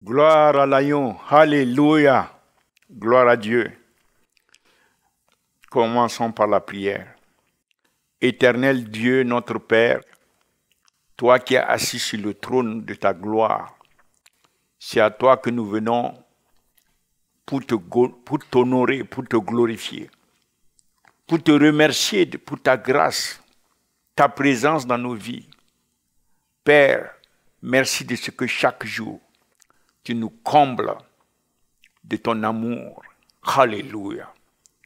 Gloire à l'agneau. Alléluia. Gloire à Dieu. Commençons par la prière. Éternel Dieu, notre Père, toi qui es assis sur le trône de ta gloire, c'est à toi que nous venons pour t'honorer, pour te glorifier, pour te remercier pour ta grâce, ta présence dans nos vies. Père, merci de ce que chaque jour, tu nous combles de ton amour. Alléluia.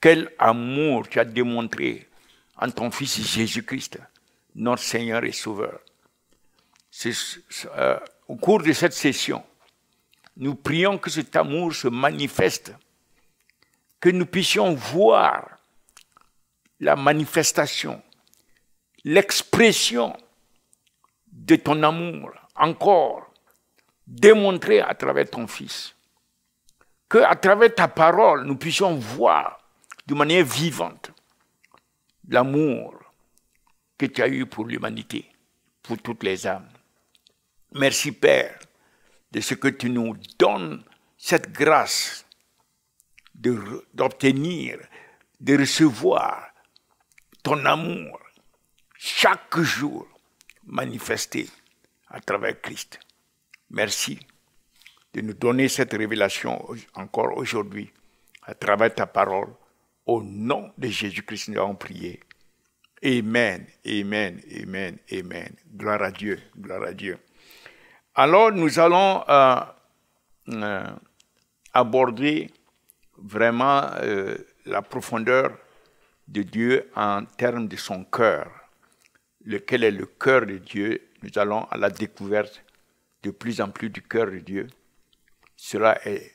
Quel amour tu as démontré en ton Fils Jésus-Christ, notre Seigneur et Sauveur. Au cours de cette session, nous prions que cet amour se manifeste, que nous puissions voir la manifestation, l'expression de ton amour encore démontrée à travers ton Fils. Qu'à travers ta parole, nous puissions voir de manière vivante l'amour que tu as eu pour l'humanité, pour toutes les âmes. Merci Père de ce que tu nous donnes cette grâce d'obtenir, de recevoir ton amour chaque jour manifesté à travers Christ. Merci de nous donner cette révélation encore aujourd'hui à travers ta parole. Au nom de Jésus-Christ, nous avons prié. Amen, amen, amen, amen. Gloire à Dieu, gloire à Dieu. Alors, nous allons aborder vraiment la profondeur de Dieu en termes de son cœur. Lequel est le cœur de Dieu? Nous allons à la découverte de plus en plus du cœur de Dieu. Cela est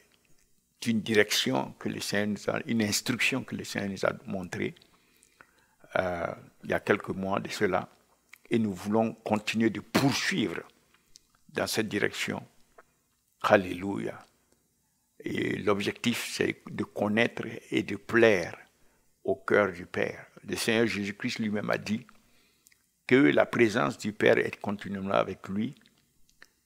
une direction que le Seigneur nous a, une instruction que le Seigneur nous a montrée il y a quelques mois de cela. Et nous voulons continuer de poursuivre dans cette direction. Alléluia. Et l'objectif, c'est de connaître et de plaire au cœur du Père. Le Seigneur Jésus-Christ lui-même a dit que la présence du Père est continuellement avec lui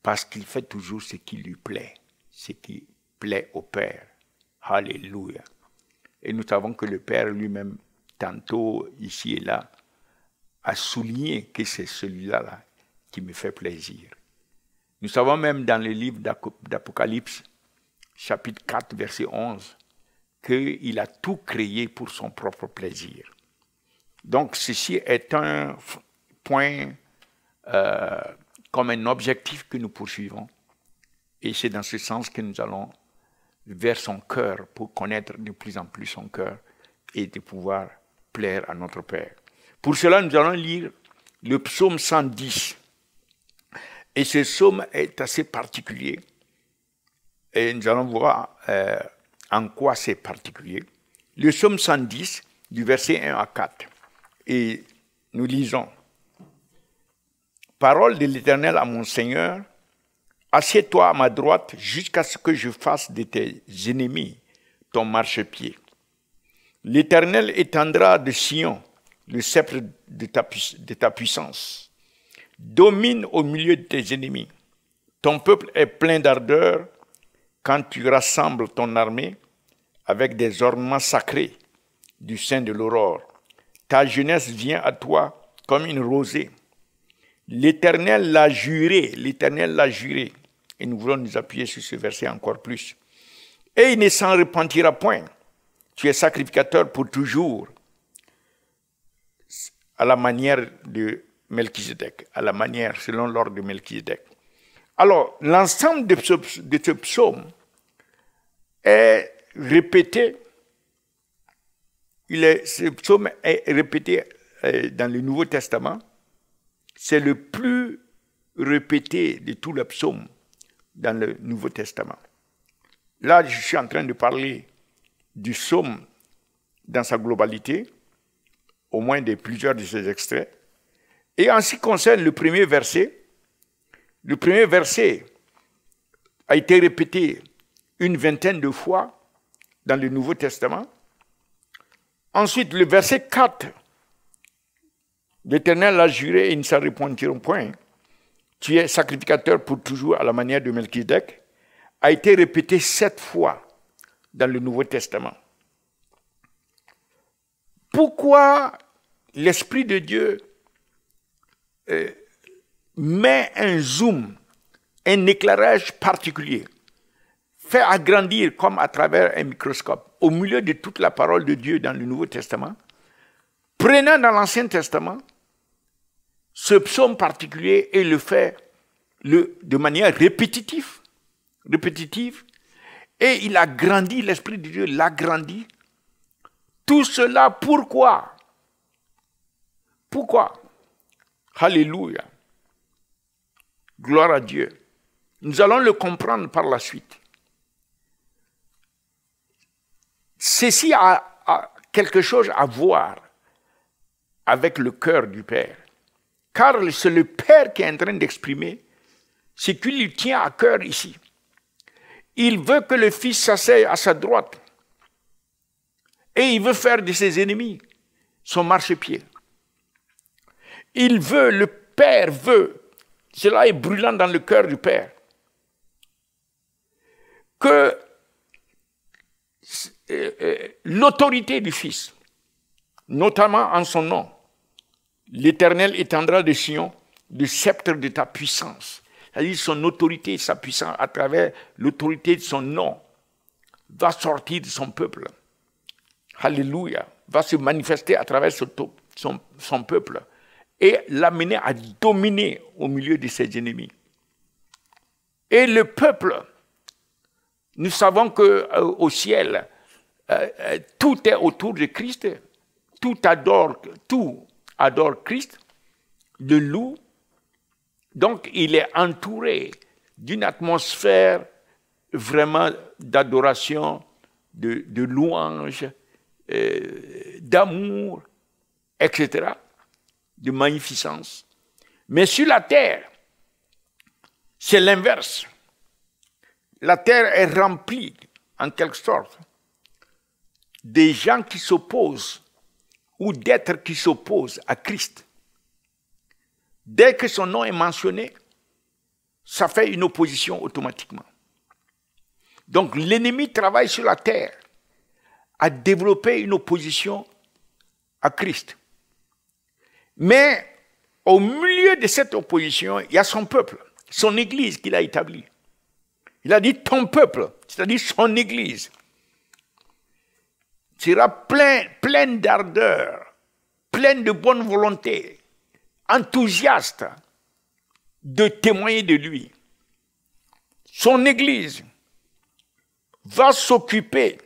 parce qu'il fait toujours ce qui lui plaît, ce qui plaît au Père. Alléluia. Et nous savons que le Père lui-même, tantôt ici et là, a souligné que c'est celui-là qui me fait plaisir. Nous savons même dans le livre d'Apocalypse, chapitre 4, verset 11, qu'il a tout créé pour son propre plaisir. Donc ceci est un point comme un objectif que nous poursuivons. Et c'est dans ce sens que nous allons vers son cœur pour connaître de plus en plus son cœur et de pouvoir plaire à notre Père. Pour cela, nous allons lire le psaume 110. Et ce psaume est assez particulier. Et nous allons voir en quoi c'est particulier. Le psaume 110, du verset 1 à 4. Et nous lisons. Parole de l'Éternel à mon Seigneur, assieds-toi à ma droite jusqu'à ce que je fasse de tes ennemis ton marchepied. L'Éternel étendra de Sion le sceptre de ta puissance. Domine au milieu de tes ennemis. Ton peuple est plein d'ardeur quand tu rassembles ton armée avec des ornements sacrés du sein de l'aurore. Ta jeunesse vient à toi comme une rosée. L'Éternel l'a juré, et nous voulons nous appuyer sur ce verset encore plus. Et il ne s'en repentira point. Tu es sacrificateur pour toujours, à la manière de Melchizedek, selon l'ordre de Melchizedek. Alors, l'ensemble de ce psaume est répété, ce psaume est répété dans le Nouveau Testament. C'est le plus répété de tous les psaumes dans le Nouveau Testament. Là, je suis en train de parler du psaume dans sa globalité, au moins de plusieurs de ses extraits. Et en ce qui concerne le premier verset a été répété une vingtaine de fois dans le Nouveau Testament. Ensuite, le verset 4, l'Éternel a juré et ils ne s'en repentiront point. Tu es sacrificateur pour toujours à la manière de Melchizedek. a été répété 7 fois dans le Nouveau Testament. Pourquoi l'Esprit de Dieu met un zoom, un éclairage particulier, fait agrandir comme à travers un microscope, au milieu de toute la parole de Dieu dans le Nouveau Testament, prenant dans l'Ancien Testament ce psaume particulier et le fait de manière répétitive, et il a grandi, l'Esprit de Dieu l'a grandi. Tout cela, pourquoi? Pourquoi? Alléluia. Gloire à Dieu. Nous allons le comprendre par la suite. Ceci a quelque chose à voir avec le cœur du Père. Car c'est le Père qui est en train d'exprimer ce qui lui tient à cœur ici. Il veut que le Fils s'asseye à sa droite. Et il veut faire de ses ennemis son marchepied. Le Père veut, cela est brûlant dans le cœur du Père, que l'autorité du Fils, notamment en son nom, l'Éternel étendra de Sion le sceptre de ta puissance. C'est-à-dire son autorité, sa puissance, à travers l'autorité de son nom, va sortir de son peuple. Alléluia. Va se manifester à travers son peuple et l'amener à dominer au milieu de ses ennemis. Et le peuple, nous savons qu'au ciel, tout est autour de Christ, tout adore Christ, le loue. Donc il est entouré d'une atmosphère vraiment d'adoration, de louange, d'amour, etc., de magnificence. Mais sur la terre, c'est l'inverse. La terre est remplie, en quelque sorte, des gens qui s'opposent ou d'êtres qui s'opposent à Christ. Dès que son nom est mentionné, ça fait une opposition automatiquement. Donc l'ennemi travaille sur la terre à développer une opposition à Christ. Mais au milieu de cette opposition, il y a son peuple, son église qu'il a établie. Il a dit ton peuple, c'est-à-dire son église, sera plein d'ardeur, plein de bonne volonté, enthousiaste de témoigner de lui. Son église va s'occuper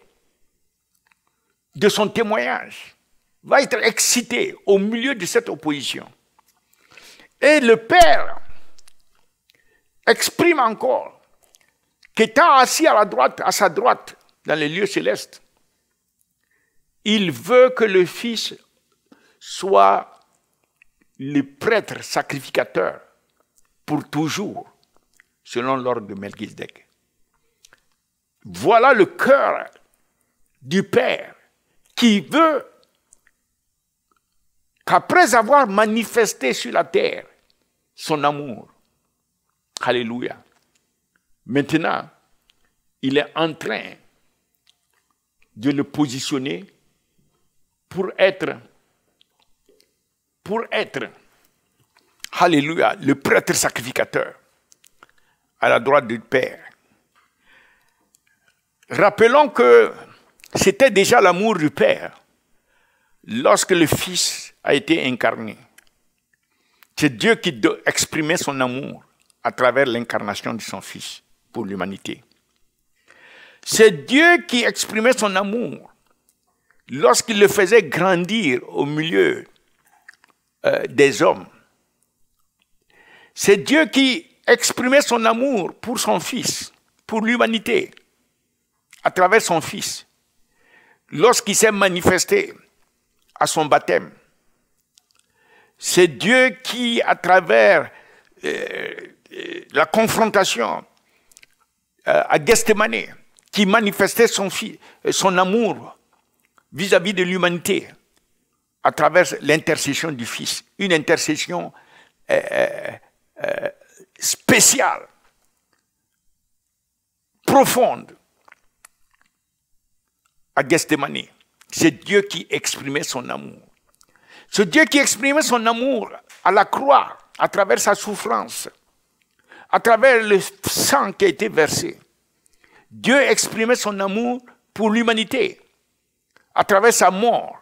de son témoignage, va être excité au milieu de cette opposition. Et le Père exprime encore qu'étant assis à sa droite dans les lieux célestes, il veut que le Fils soit le prêtre sacrificateur pour toujours, selon l'ordre de Melchisedec. Voilà le cœur du Père qui veut qu'après avoir manifesté sur la terre son amour, alléluia, maintenant, il est en train de le positionner pour être, alléluia, le prêtre sacrificateur à la droite du Père. Rappelons que c'était déjà l'amour du Père lorsque le Fils a été incarné. C'est Dieu qui exprimait son amour à travers l'incarnation de son Fils pour l'humanité. C'est Dieu qui exprimait son amour lorsqu'il le faisait grandir au milieu des hommes. C'est Dieu qui exprimait son amour pour son Fils, pour l'humanité, à travers son Fils, lorsqu'il s'est manifesté à son baptême. C'est Dieu qui, à travers la confrontation à Gethsémani, qui manifestait son amour vis-à-vis de l'humanité à travers l'intercession du Fils, une intercession spéciale, profonde à Gethsémani. C'est Dieu qui exprimait son amour. Ce Dieu qui exprimait son amour à la croix, à travers sa souffrance, à travers le sang qui a été versé. Dieu exprimait son amour pour l'humanité, à travers sa mort.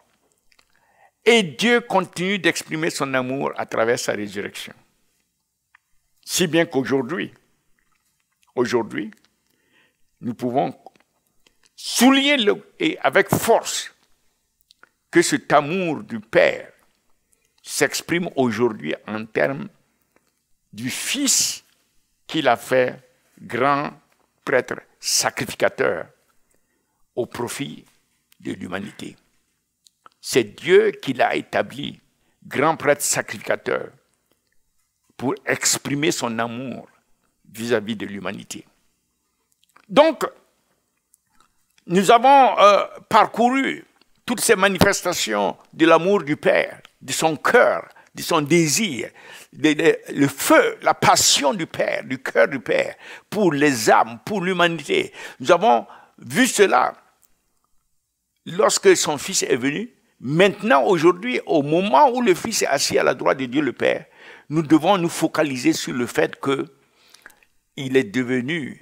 Et Dieu continue d'exprimer son amour à travers sa résurrection. Si bien qu'aujourd'hui, nous pouvons souligner et avec force que cet amour du Père s'exprime aujourd'hui en termes du Fils qu'il a fait grand prêtre sacrificateur au profit de l'humanité. C'est Dieu qui l'a établi grand prêtre sacrificateur pour exprimer son amour vis-à-vis de l'humanité. Donc, nous avons parcouru toutes ces manifestations de l'amour du Père, de son cœur, de son désir, le feu, la passion du Père, du cœur du Père, pour les âmes, pour l'humanité. Nous avons vu cela lorsque son Fils est venu. Maintenant, aujourd'hui, au moment où le Fils est assis à la droite de Dieu le Père, nous devons nous focaliser sur le fait qu'il est devenu,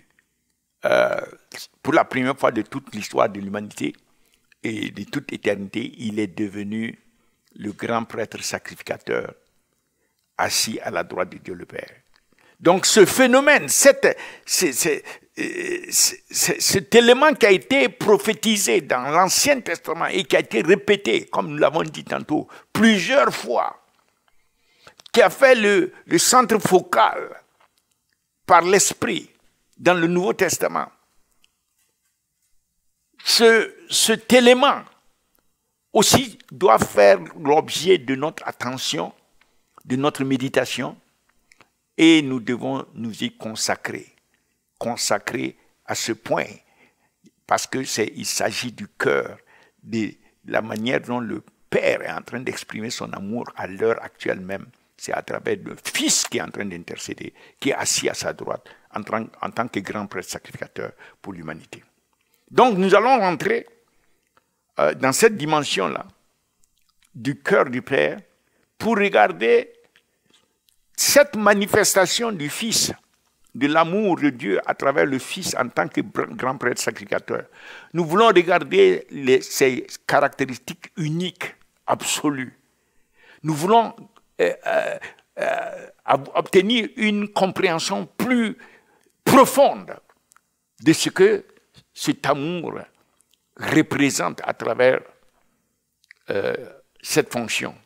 pour la première fois de toute l'histoire de l'humanité et de toute éternité, il est devenu le grand prêtre sacrificateur assis à la droite de Dieu le Père. Donc ce phénomène, cet élément qui a été prophétisé dans l'Ancien Testament et qui a été répété, comme nous l'avons dit tantôt, plusieurs fois, qui a fait le centre focal par l'Esprit dans le Nouveau Testament, cet élément aussi doit faire l'objet de notre attention, de notre méditation, et nous devons nous y consacrer à ce point, parce qu'il s'agit du cœur, de la manière dont le Père est en train d'exprimer son amour à l'heure actuelle même. C'est à travers le Fils qui est en train d'intercéder, qui est assis à sa droite, en tant que grand prêtre sacrificateur pour l'humanité. Donc nous allons rentrer dans cette dimension-là du cœur du Père pour regarder cette manifestation du Fils, de l'amour de Dieu à travers le Fils en tant que grand prêtre sacrificateur. Nous voulons regarder ces caractéristiques uniques, absolues. Nous voulons obtenir une compréhension plus profonde de ce que cet amour représente à travers cette fonction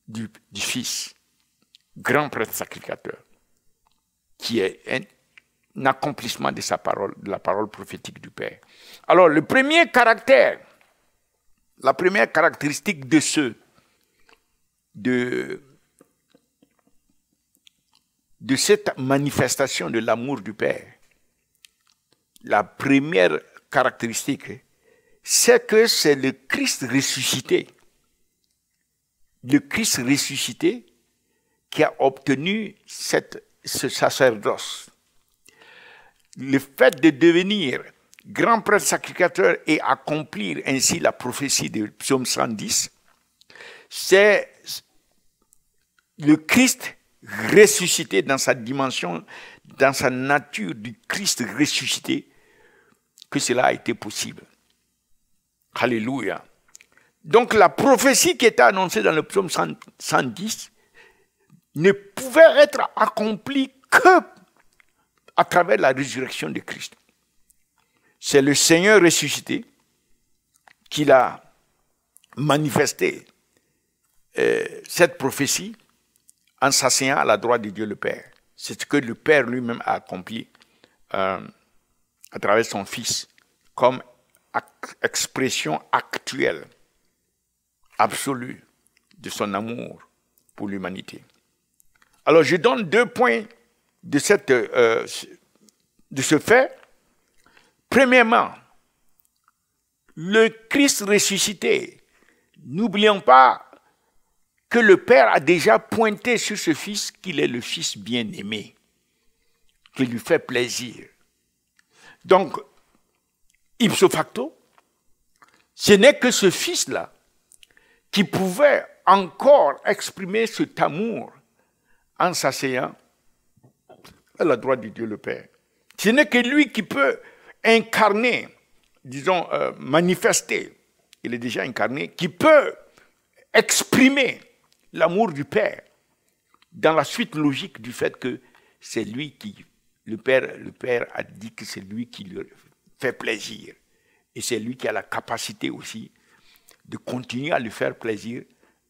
du Fils, grand prêtre sacrificateur, qui est un accomplissement de sa parole, de la parole prophétique du Père. Alors, le premier caractère, la première caractéristique de cette manifestation de l'amour du Père, la première caractéristique, c'est que c'est le Christ ressuscité. Le Christ ressuscité qui a obtenu ce sacerdoce. Le fait de devenir grand prêtre sacrificateur et accomplir ainsi la prophétie du psaume 110, c'est le Christ ressuscité dans sa dimension, dans sa nature du Christ ressuscité, que cela a été possible. Alléluia. Donc la prophétie qui était annoncée dans le psaume 110 ne pouvait être accomplie que à travers la résurrection de Christ. C'est le Seigneur ressuscité qui l'a manifesté cette prophétie en s'asseyant à la droite de Dieu le Père. C'est ce que le Père lui-même a accompli à travers son Fils comme expression actuelle, absolue de son amour pour l'humanité. Alors je donne 2 points de ce fait. Premièrement, le Christ ressuscité, n'oublions pas que le Père a déjà pointé sur ce Fils qu'il est le Fils bien-aimé, qui lui fait plaisir. Donc, ipso facto, ce n'est que ce Fils-là qui pouvait encore exprimer cet amour en s'asseyant à la droite de Dieu le Père. Ce n'est que lui qui peut incarner, disons, manifester, il est déjà incarné, qui peut exprimer l'amour du Père dans la suite logique du fait que c'est lui qui, le Père a dit que c'est lui qui lui fait plaisir. Et c'est lui qui a la capacité aussi de continuer à lui faire plaisir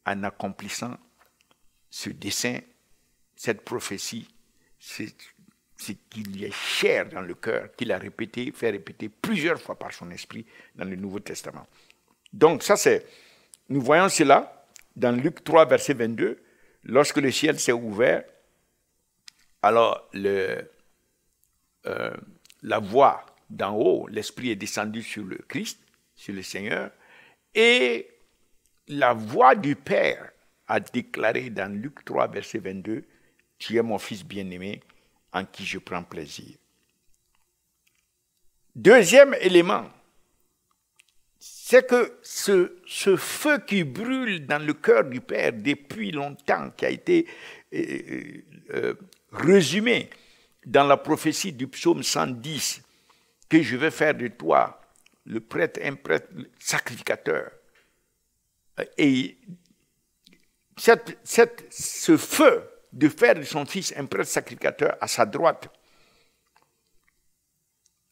en accomplissant ce dessein, cette prophétie, ce qui lui est cher dans le cœur, qu'il a répété, fait répéter plusieurs fois par son esprit dans le Nouveau Testament. Donc ça c'est, nous voyons cela dans Luc 3, verset 22, lorsque le ciel s'est ouvert, alors la voix d'en haut, l'Esprit est descendu sur le Christ, sur le Seigneur, et la voix du Père a déclaré dans Luc 3, verset 22, « Tu es mon Fils bien-aimé, en qui je prends plaisir. » Deuxième élément, c'est que ce feu qui brûle dans le cœur du Père depuis longtemps, qui a été résumé dans la prophétie du psaume 110, que je vais faire de toi le prêtre, un prêtre sacrificateur. Et ce feu de faire de son fils un prêtre sacrificateur à sa droite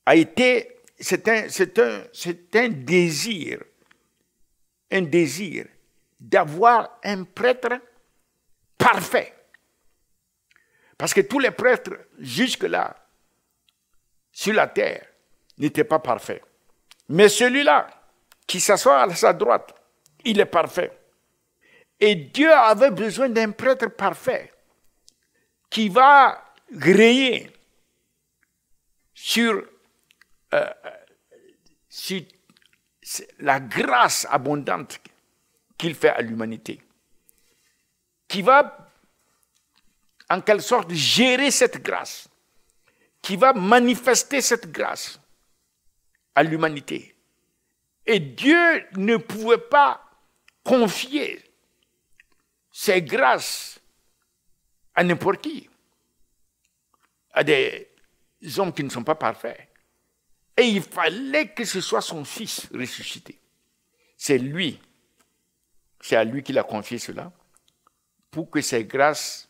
a été, c'est un désir d'avoir un prêtre parfait. Parce que tous les prêtres jusque-là sur la terre n'étaient pas parfaits. Mais celui-là qui s'assoit à sa droite, il est parfait. Et Dieu avait besoin d'un prêtre parfait qui va rayer sur la grâce abondante qu'il fait à l'humanité, qui va en quelque sorte gérer cette grâce, qui va manifester cette grâce à l'humanité. Et Dieu ne pouvait pas confier ces grâces à n'importe qui, à des hommes qui ne sont pas parfaits. Et il fallait que ce soit son Fils ressuscité. C'est à lui qu'il a confié cela, pour que ces grâces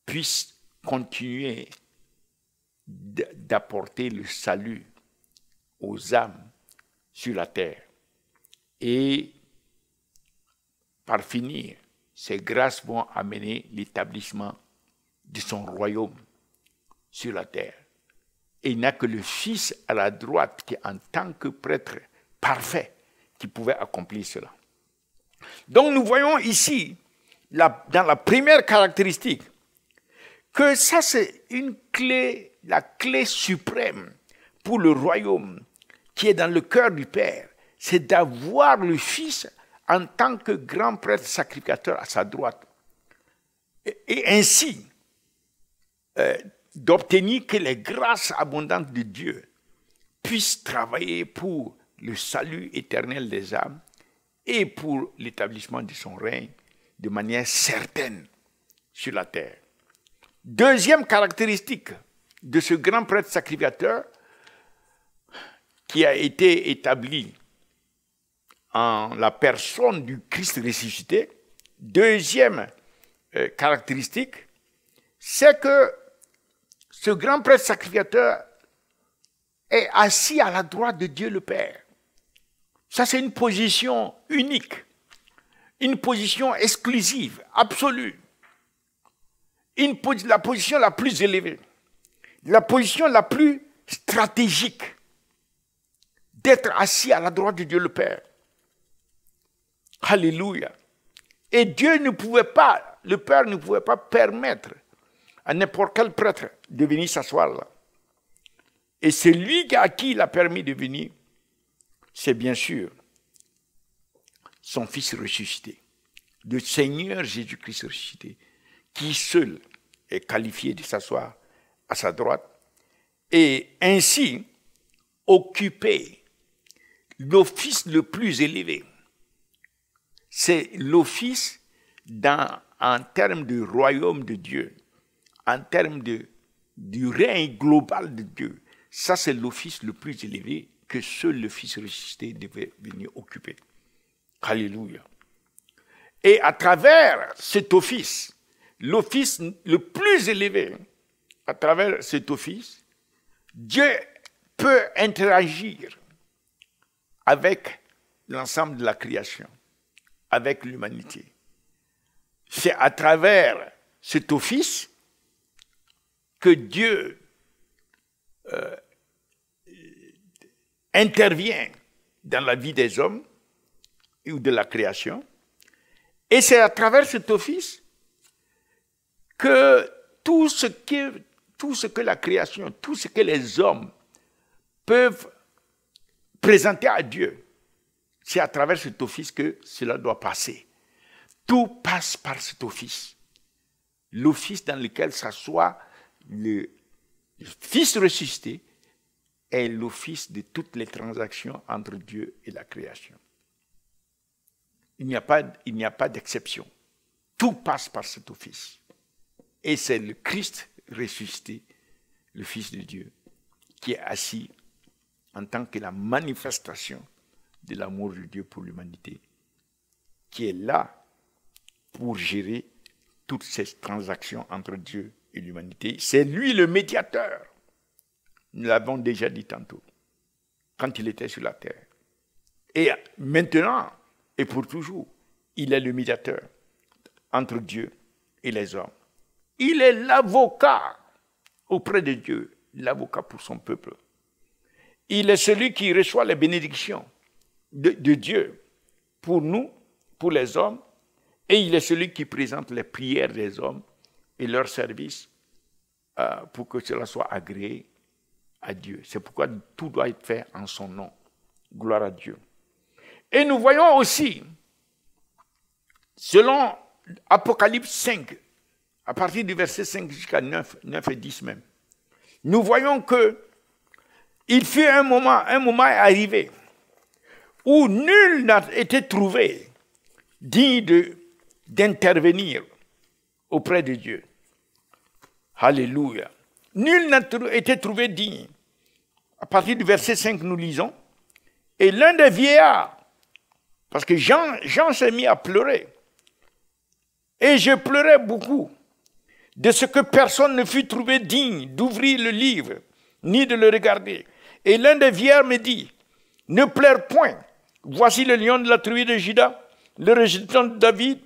puissent continuer d'apporter le salut aux âmes sur la terre. Et par finir, ces grâces vont amener l'établissement de son royaume sur la terre. Et il n'y a que le Fils à la droite qui, en tant que prêtre parfait, qui pouvait accomplir cela. Donc nous voyons ici, dans la première caractéristique, que ça c'est une clé, la clé suprême pour le royaume qui est dans le cœur du Père, c'est d'avoir le Fils en tant que grand prêtre sacrificateur à sa droite. Et ainsi, d'obtenir que les grâces abondantes de Dieu puissent travailler pour le salut éternel des âmes et pour l'établissement de son règne de manière certaine sur la terre. Deuxième caractéristique de ce grand prêtre sacrificateur qui a été établi en la personne du Christ ressuscité, deuxième caractéristique, c'est que ce grand prêtre sacrificateur est assis à la droite de Dieu le Père. Ça, c'est une position unique, une position exclusive, absolue, la position la plus élevée, la position la plus stratégique d'être assis à la droite de Dieu le Père. Alléluia. Et Dieu ne pouvait pas, le Père ne pouvait pas permettre à n'importe quel prêtre de venir s'asseoir là. Et c'est lui à qui il a permis de venir, c'est bien sûr son Fils ressuscité, le Seigneur Jésus-Christ ressuscité, qui seul est qualifié de s'asseoir à sa droite et ainsi occuper l'office le plus élevé. C'est l'office en termes du royaume de Dieu, en termes du règne global de Dieu. Ça, c'est l'office le plus élevé que seul le Fils ressuscité devait venir occuper. Alléluia. Et à travers cet office, l'office le plus élevé, à travers cet office, Dieu peut interagir avec l'ensemble de la création, avec l'humanité. C'est à travers cet office que Dieu intervient dans la vie des hommes ou de la création. Et c'est à travers cet office que tout ce que la création, tout ce que les hommes peuvent présenter à Dieu, c'est à travers cet office que cela doit passer. Tout passe par cet office. L'office dans lequel s'assoit le Fils ressuscité est l'office de toutes les transactions entre Dieu et la création. Il n'y a pas d'exception. Tout passe par cet office. Et c'est le Christ ressuscité, le Fils de Dieu, qui est assis en tant que la manifestation de l'amour de Dieu pour l'humanité, qui est là pour gérer toutes ces transactions entre Dieu et l'humanité. C'est lui le médiateur. Nous l'avons déjà dit tantôt, quand il était sur la terre. Et maintenant, et pour toujours, il est le médiateur entre Dieu et les hommes. Il est l'avocat auprès de Dieu, l'avocat pour son peuple. Il est celui qui reçoit les bénédictions de Dieu pour nous, pour les hommes, et il est celui qui présente les prières des hommes et leurs services pour que cela soit agréé à Dieu. C'est pourquoi tout doit être fait en son nom. Gloire à Dieu. Et nous voyons aussi, selon Apocalypse 5, à partir du verset 5 jusqu'à 9 et 10 même, nous voyons que il fut un moment est arrivé où nul n'a été trouvé digne d'intervenir auprès de Dieu. Alléluia. Nul n'a été trouvé digne. À partir du verset 5, nous lisons. Et l'un des vieillards, parce que Jean s'est mis à pleurer, et je pleurais beaucoup, de ce que personne ne fut trouvé digne d'ouvrir le livre, ni de le regarder. Et l'un des vieillards me dit, ne pleure point, voici le lion de la tribu de Juda, le rejetant de David,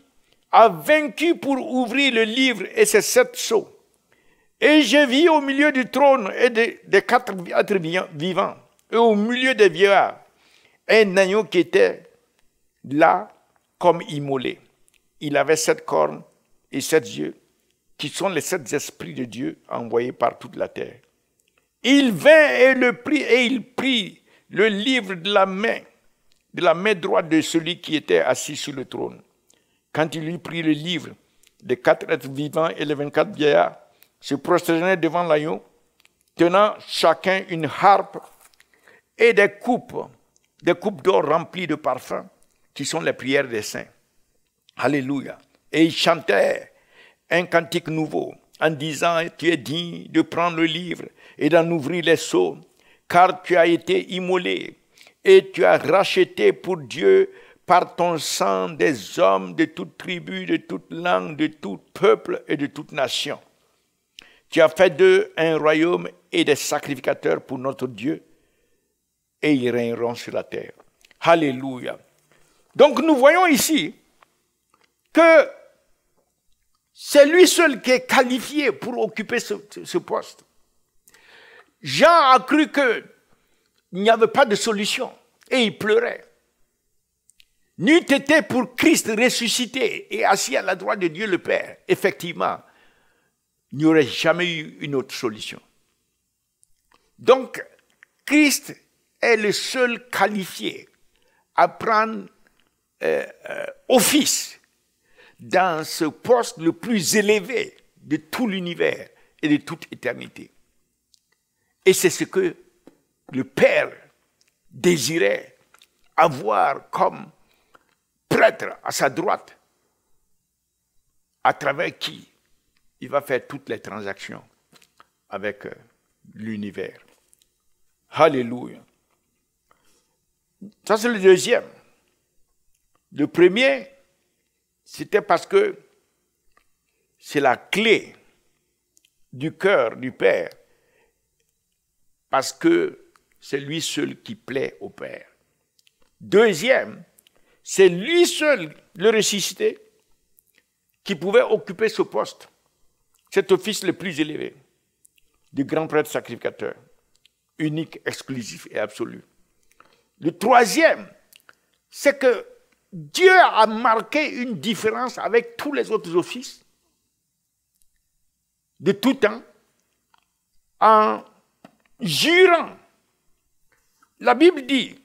a vaincu pour ouvrir le livre et ses 7 sceaux. Et je vis au milieu du trône et des 4 êtres vivants, et au milieu des vieillards, un agneau qui était là comme immolé. Il avait 7 cornes et 7 yeux, qui sont les 7 esprits de Dieu envoyés par toute la terre. Il vint et il prit le livre de la main droite de celui qui était assis sur le trône. Quand il eut pris le livre, les 4 êtres vivants et les 24 vieillards se prosternaient devant l'agneau, tenant chacun une harpe et des coupes d'or remplies de parfums, qui sont les prières des saints. Alléluia. Et ils chantaient un cantique nouveau, en disant, tu es digne de prendre le livre et d'en ouvrir les sceaux, car tu as été immolé et tu as racheté pour Dieu par ton sang des hommes de toute tribu, de toute langue, de tout peuple et de toute nation. Tu as fait d'eux un royaume et des sacrificateurs pour notre Dieu, et ils régneront sur la terre. Alléluia. Donc nous voyons ici que c'est lui seul qui est qualifié pour occuper ce poste. Jean a cru qu'il n'y avait pas de solution et il pleurait. N'eût été pour Christ ressuscité et assis à la droite de Dieu le Père, effectivement, il n'y aurait jamais eu une autre solution. Donc, Christ est le seul qualifié à prendre office dans ce poste le plus élevé de tout l'univers et de toute éternité. Et c'est ce que le Père désirait avoir comme prêtre à sa droite, à travers qui il va faire toutes les transactions avec l'univers. Alléluia. Ça, c'est le deuxième. Le premier, c'était parce que c'est la clé du cœur du Père, parce que c'est lui seul qui plaît au Père. Deuxième, c'est lui seul, le ressuscité, qui pouvait occuper ce poste, cet office le plus élevé, du grand prêtre sacrificateur, unique, exclusif et absolu. Le troisième, c'est que Dieu a marqué une différence avec tous les autres offices de tout temps en jurant. La Bible dit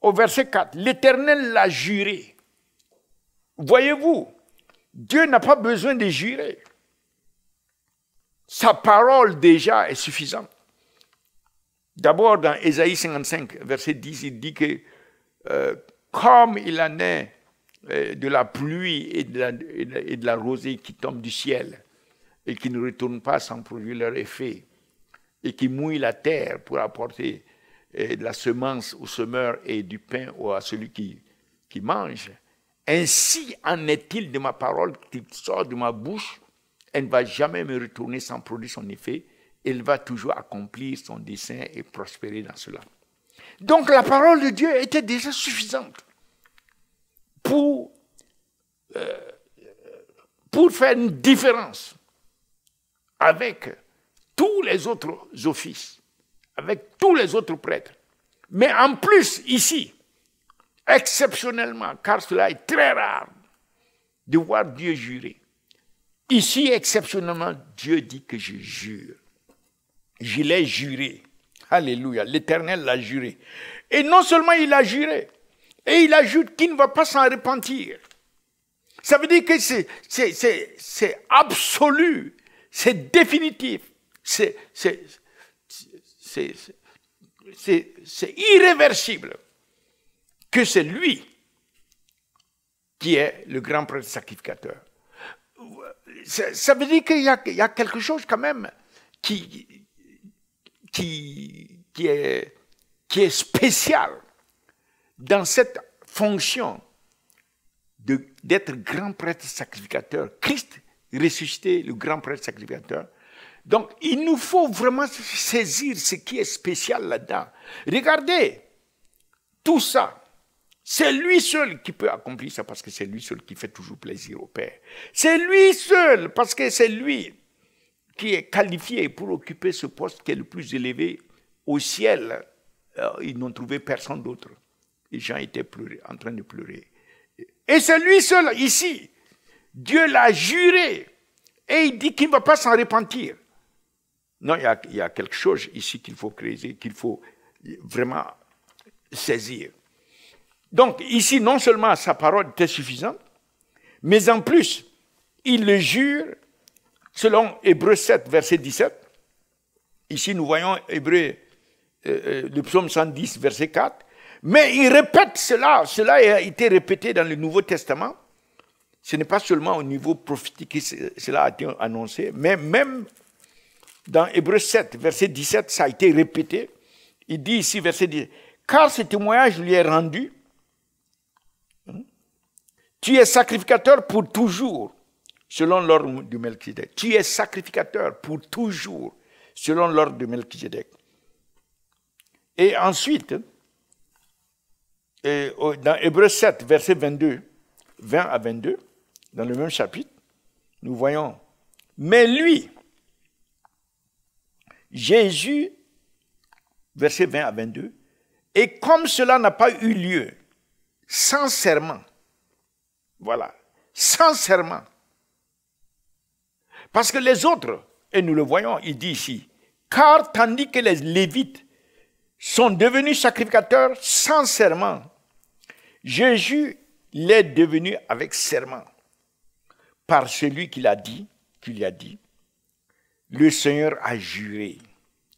au verset 4, l'Éternel l'a juré. Voyez-vous, Dieu n'a pas besoin de jurer. Sa parole déjà est suffisante. D'abord, dans Ésaïe 55, verset 10, il dit que comme il en est de la pluie et de la rosée qui tombe du ciel et qui ne retournent pas sans produire leur effet et qui mouillent la terre pour apporter de la semence au semeur et du pain à celui qui mange, ainsi en est-il de ma parole qui sort de ma bouche, elle ne va jamais me retourner sans produire son effet, elle va toujours accomplir son dessein et prospérer dans cela. Donc la parole de Dieu était déjà suffisante pour faire une différence avec tous les autres offices, avec tous les autres prêtres. Mais en plus, ici, exceptionnellement, car cela est très rare de voir Dieu jurer. Ici, exceptionnellement, Dieu dit que je jure. Je l'ai juré. Alléluia. L'Éternel l'a juré. Et non seulement il a juré, et il ajoute qu'il ne va pas s'en repentir. Ça veut dire que c'est absolu, c'est définitif, c'est irréversible que c'est lui qui est le grand prêtre sacrificateur. Ça veut dire qu'il y a quelque chose quand même qui est spécial dans cette fonction d'être grand prêtre sacrificateur. Christ ressuscité, le grand prêtre sacrificateur. Donc, il nous faut vraiment saisir ce qui est spécial là-dedans. Regardez, tout ça, c'est lui seul qui peut accomplir ça parce que c'est lui seul qui fait toujours plaisir au Père. C'est lui seul parce que c'est lui qui est qualifié pour occuper ce poste qui est le plus élevé au ciel. Ils n'ont trouvé personne d'autre. Les gens étaient en train de pleurer. Et c'est lui seul ici. Dieu l'a juré. Et il dit qu'il ne va pas s'en repentir. Non, il y a quelque chose ici qu'il faut creuser, qu'il faut vraiment saisir. Donc ici, non seulement sa parole était suffisante, mais en plus, il le jure selon Hébreux 7, verset 17. Ici, nous voyons le psaume 110, verset 4. Mais il répète cela. Cela a été répété dans le Nouveau Testament. Ce n'est pas seulement au niveau prophétique que cela a été annoncé, mais même dans Hébreux 7, verset 17, ça a été répété. Il dit ici, verset 10, « Car ce témoignage lui est rendu, tu es sacrificateur pour toujours, selon l'ordre de Melchizedek. » Tu es sacrificateur pour toujours, selon l'ordre de Melchizedek. Et ensuite, dans Hébreux 7, verset 20 à 22, dans le même chapitre, nous voyons, mais lui, Jésus, verset 20 à 22, et comme cela n'a pas eu lieu, sans serment, voilà, sans serment, parce que les autres, et nous le voyons, il dit ici, car tandis que les Lévites sont devenus sacrificateurs sans serment, Jésus l'est devenu avec serment, par celui qui lui a dit, le Seigneur a juré,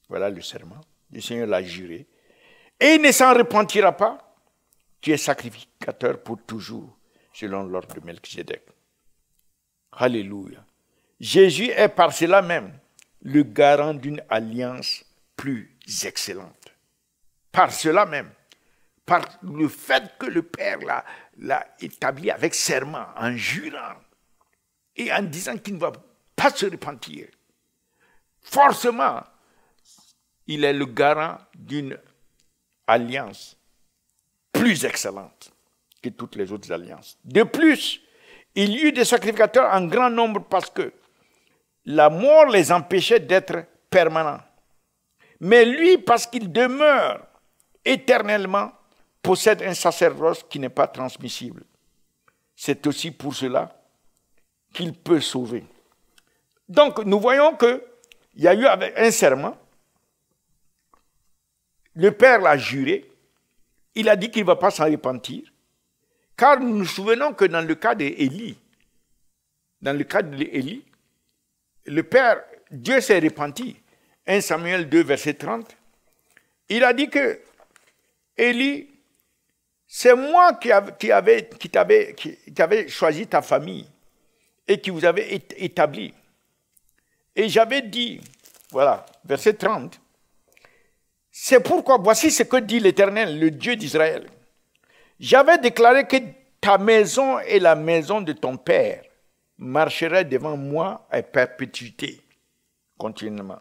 Voilà le serment. Le Seigneur l'a juré. Et il ne s'en repentira pas. Tu es sacrificateur pour toujours, selon l'ordre de Melchizedek. Alléluia. Jésus est par cela même le garant d'une alliance plus excellente. Par cela même, par le fait que le Père l'a établi avec serment, en jurant et en disant qu'il ne va pas se repentir. Forcément, il est le garant d'une alliance plus excellente que toutes les autres alliances. De plus, il y eut des sacrificateurs en grand nombre parce que la mort les empêchait d'être permanents. Mais lui, parce qu'il demeure éternellement, possède un sacerdoce qui n'est pas transmissible. C'est aussi pour cela qu'il peut sauver. Donc, nous voyons qu'il y a eu un serment. Le Père l'a juré. Il a dit qu'il ne va pas s'en repentir. Car nous nous souvenons que dans le cas d'Élie, le Père, Dieu s'est repenti. 1 Samuel 2, verset 30. Il a dit que Élie, c'est moi qui avait choisi ta famille et qui vous avait établi. Et j'avais dit, voilà, verset 30, c'est pourquoi, voici ce que dit l'Éternel, le Dieu d'Israël. J'avais déclaré que ta maison et la maison de ton père marcheraient devant moi à perpétuité, continuellement.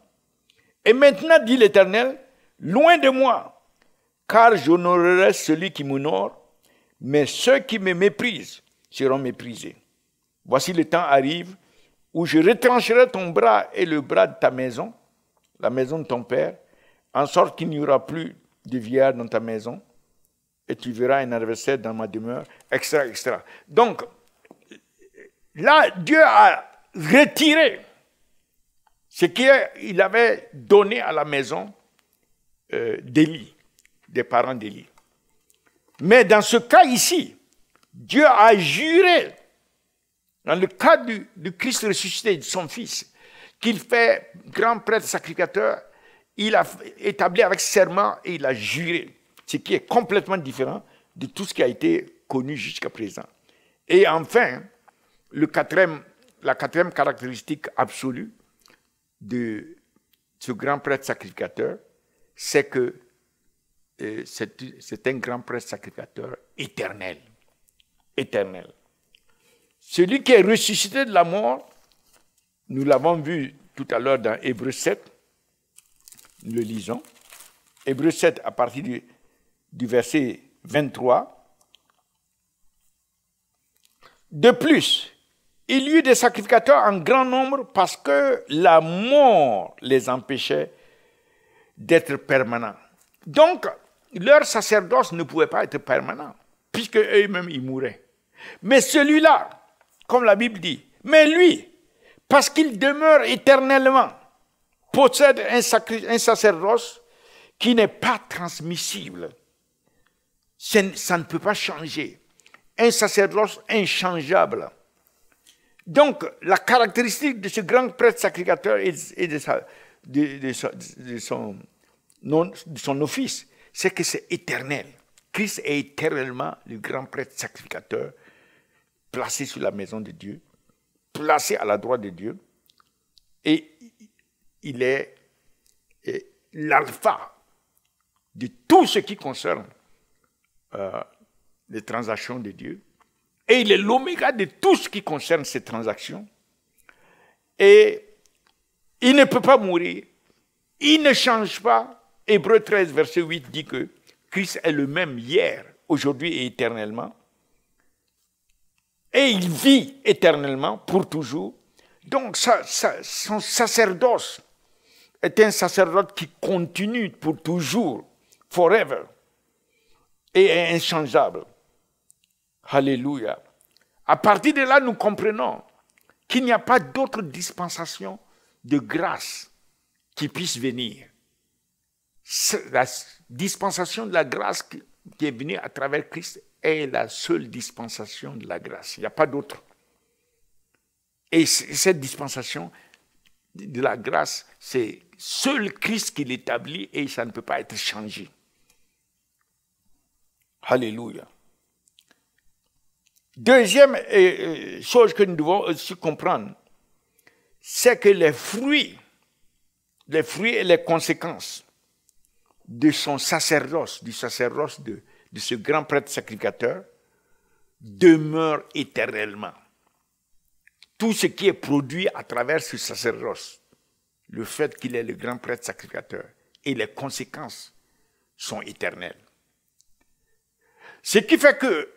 Et maintenant, dit l'Éternel, loin de moi, car j'honorerai celui qui m'honore, mais ceux qui me méprisent seront méprisés. Voici le temps arrive où je retrancherai ton bras et le bras de ta maison, la maison de ton père, en sorte qu'il n'y aura plus de vieillard dans ta maison, et tu verras un adversaire dans ma demeure, etc., etc. Donc, là, Dieu a retiré ce qu'il avait donné à la maison d'Élie, des parents d'Élie. Mais dans ce cas ici, Dieu a juré, dans le cas du Christ ressuscité, de son Fils, qu'il fait grand prêtre sacrificateur, il a établi avec serment et il a juré, ce qui est complètement différent de tout ce qui a été connu jusqu'à présent. Et enfin, la quatrième caractéristique absolue de ce grand prêtre sacrificateur, c'est que c'est un grand prêtre sacrificateur éternel. Éternel. Celui qui est ressuscité de la mort, nous l'avons vu tout à l'heure dans Hébreux 7, nous le lisons. Hébreux 7 à partir du verset 23. De plus, il y eut des sacrificateurs en grand nombre parce que la mort les empêchait d'être permanents. Donc, leur sacerdoce ne pouvait pas être permanent, puisque eux-mêmes, ils mouraient. Mais celui-là, comme la Bible dit, mais lui, parce qu'il demeure éternellement, possède un sacerdoce qui n'est pas transmissible. Ça ne peut pas changer. Un sacerdoce inchangeable. Donc, la caractéristique de ce grand prêtre sacrificateur et de son office, c'est que c'est éternel. Christ est éternellement le grand prêtre sacrificateur, placé sur la maison de Dieu, placé à la droite de Dieu, et il est l'alpha de tout ce qui concerne les transactions de Dieu, et il est l'oméga de tout ce qui concerne ces transactions, et il ne peut pas mourir, il ne change pas. Hébreux 13, verset 8 dit que Christ est le même hier, aujourd'hui et éternellement, et il vit éternellement pour toujours. Donc son sacerdoce est un sacerdoce qui continue pour toujours, forever, et est inchangeable. Alléluia. À partir de là, nous comprenons qu'il n'y a pas d'autre dispensation de grâce qui puisse venir. La dispensation de la grâce qui est venue à travers Christ est la seule dispensation de la grâce. Il n'y a pas d'autre. Et cette dispensation de la grâce, c'est seul Christ qui l'établit et ça ne peut pas être changé. Alléluia. Deuxième chose que nous devons aussi comprendre, c'est que les fruits et les conséquences de son sacerdoce, du sacerdoce de ce grand prêtre sacrificateur, demeurent éternellement. Tout ce qui est produit à travers ce sacerdoce, le fait qu'il est le grand prêtre sacrificateur et les conséquences sont éternelles. Ce qui fait que,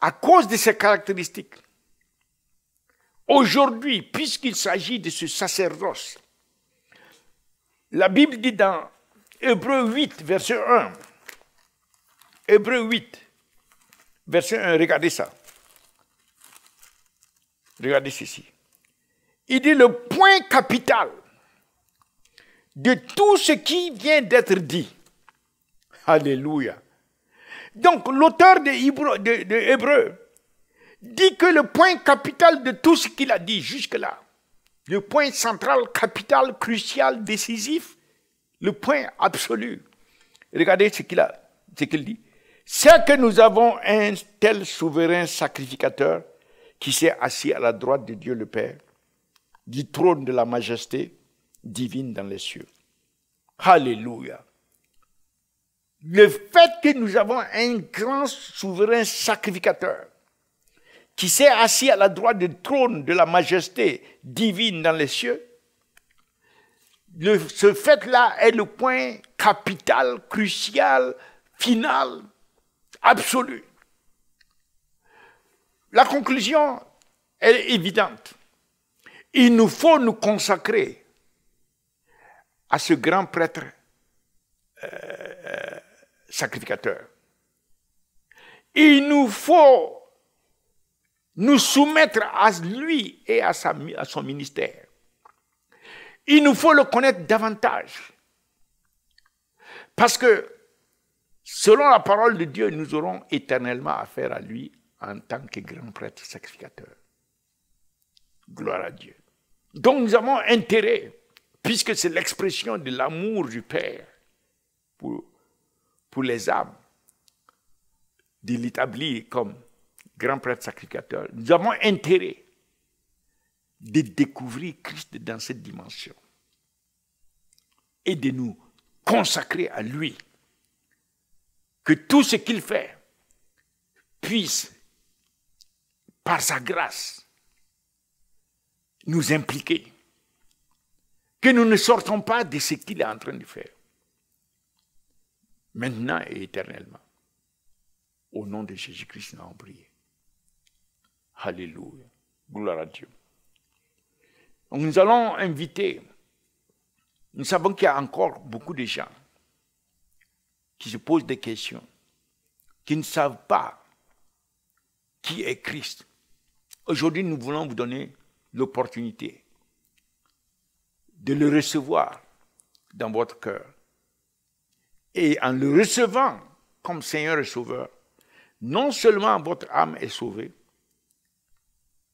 à cause de ces caractéristiques, aujourd'hui, puisqu'il s'agit de ce sacerdoce, la Bible dit dans Hébreux 8, verset 1, Hébreux 8, verset 1, regardez ça. Regardez ceci. Il dit le point capital de tout ce qui vient d'être dit. Alléluia. Donc, l'auteur de Hébreux dit que le point capital de tout ce qu'il a dit jusque-là, le point central, capital, crucial, décisif, le point absolu. Regardez ce qu'il dit. C'est que nous avons un tel souverain sacrificateur qui s'est assis à la droite de Dieu le Père, du trône de la majesté divine dans les cieux. Alléluia. Le fait que nous avons un grand souverain sacrificateur qui s'est assis à la droite du trône de la majesté divine dans les cieux, ce fait-là est le point capital, crucial, final, absolu. La conclusion est évidente. Il nous faut nous consacrer à ce grand prêtre sacrificateur. Il nous faut nous soumettre à lui et à son ministère. Il nous faut le connaître davantage. Parce que, selon la parole de Dieu, nous aurons éternellement affaire à lui en tant que grand prêtre sacrificateur. Gloire à Dieu. Donc nous avons intérêt, puisque c'est l'expression de l'amour du Père pour les âmes, de l'établir comme grand prêtre sacrificateur, nous avons intérêt de découvrir Christ dans cette dimension et de nous consacrer à lui. Que tout ce qu'il fait puisse, par sa grâce, nous impliquer. Que nous ne sortons pas de ce qu'il est en train de faire. Maintenant et éternellement. Au nom de Jésus-Christ, nous avons prié. Alléluia. Gloire à Dieu. Donc nous allons inviter. Nous savons qu'il y a encore beaucoup de gens qui se posent des questions, qui ne savent pas qui est Christ. Aujourd'hui, nous voulons vous donner l'opportunité de le recevoir dans votre cœur. Et en le recevant comme Seigneur et Sauveur, non seulement votre âme est sauvée,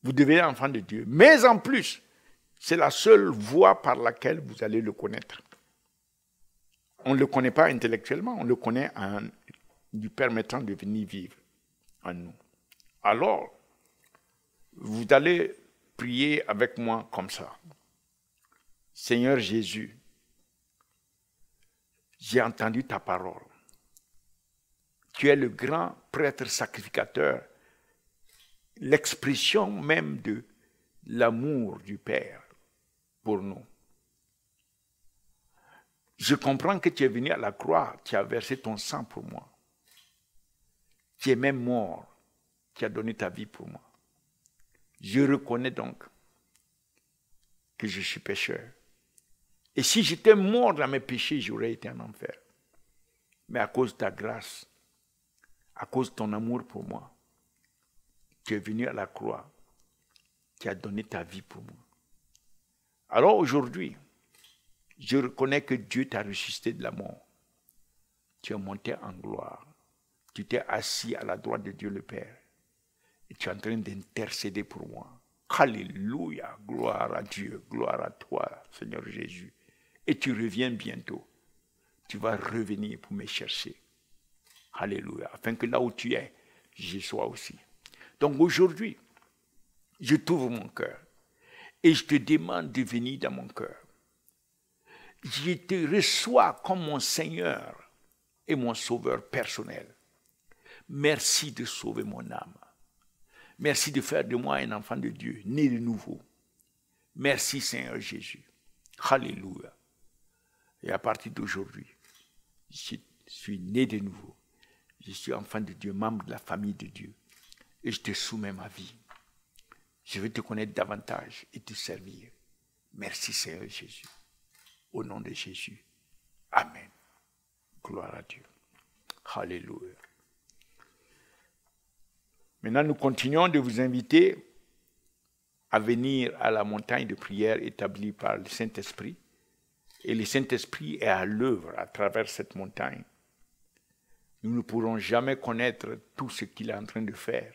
vous devenez enfant de Dieu, mais en plus, c'est la seule voie par laquelle vous allez le connaître. On ne le connaît pas intellectuellement, on le connaît en lui permettant de venir vivre en nous. Alors, vous allez prier avec moi comme ça. Seigneur Jésus, j'ai entendu ta parole. Tu es le grand prêtre sacrificateur, l'expression même de l'amour du Père pour nous. Je comprends que tu es venu à la croix, tu as versé ton sang pour moi. Tu es même mort, tu as donné ta vie pour moi. Je reconnais donc que je suis pécheur. Et si j'étais mort dans mes péchés, j'aurais été en enfer. Mais à cause de ta grâce, à cause de ton amour pour moi, tu es venu à la croix, tu as donné ta vie pour moi. Alors aujourd'hui, je reconnais que Dieu t'a ressuscité de la mort. Tu es monté en gloire. Tu t'es assis à la droite de Dieu le Père. Et tu es en train d'intercéder pour moi Alléluia, gloire à Dieu, gloire à toi, Seigneur Jésus. Et tu reviens bientôt. Tu vas revenir pour me chercher. Alléluia, afin que là où tu es, j'y sois aussi. Donc aujourd'hui, je t'ouvre mon cœur et je te demande de venir dans mon cœur. Je te reçois comme mon Seigneur et mon Sauveur personnel. Merci de sauver mon âme. Merci de faire de moi un enfant de Dieu, né de nouveau. Merci Seigneur Jésus. Alléluia. Et à partir d'aujourd'hui, je suis né de nouveau. Je suis enfant de Dieu, membre de la famille de Dieu. Et je te soumets ma vie. Je veux te connaître davantage et te servir. Merci Seigneur Jésus. Au nom de Jésus. Amen. Gloire à Dieu. Alléluia. Maintenant, nous continuons de vous inviter à venir à la montagne de prière établie par le Saint-Esprit. Et le Saint-Esprit est à l'œuvre à travers cette montagne. Nous ne pourrons jamais connaître tout ce qu'il est en train de faire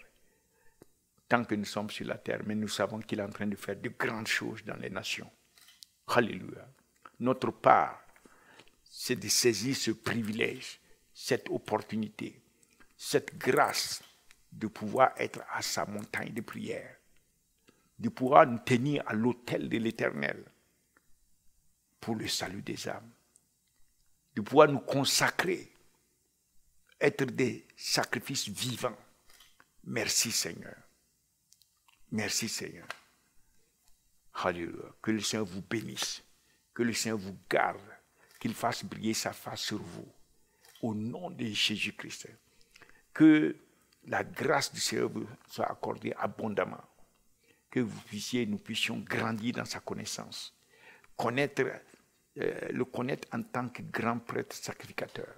tant que nous sommes sur la terre, mais nous savons qu'il est en train de faire de grandes choses dans les nations. Alléluia. Notre part, c'est de saisir ce privilège, cette opportunité, cette grâce de pouvoir être à sa montagne de prière, de pouvoir nous tenir à l'autel de l'Éternel pour le salut des âmes, de pouvoir nous consacrer, être des sacrifices vivants. Merci Seigneur. Merci Seigneur. Alléluia. Que le Seigneur vous bénisse, que le Seigneur vous garde, qu'il fasse briller sa face sur vous. Au nom de Jésus-Christ. Que la grâce du Seigneur vous soit accordée abondamment. Que nous puissions grandir dans sa connaissance. Le connaître en tant que grand prêtre sacrificateur.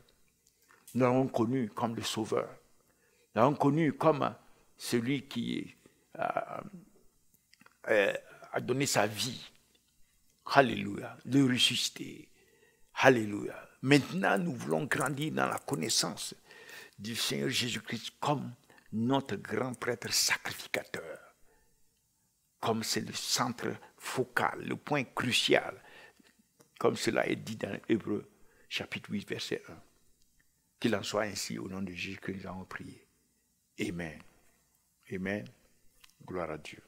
Nous l'avons connu comme le Sauveur. Nous l'avons connu comme celui qui a donné sa vie. Alléluia. Le ressuscité. Alléluia. Maintenant, nous voulons grandir dans la connaissance du Seigneur Jésus-Christ comme notre grand prêtre sacrificateur. Comme c'est le centre focal, le point crucial, comme cela est dit dans Hébreux chapitre 8, verset 1. Qu'il en soit ainsi au nom de Jésus que nous avons prié. Amen. Amen. Gloire à Dieu.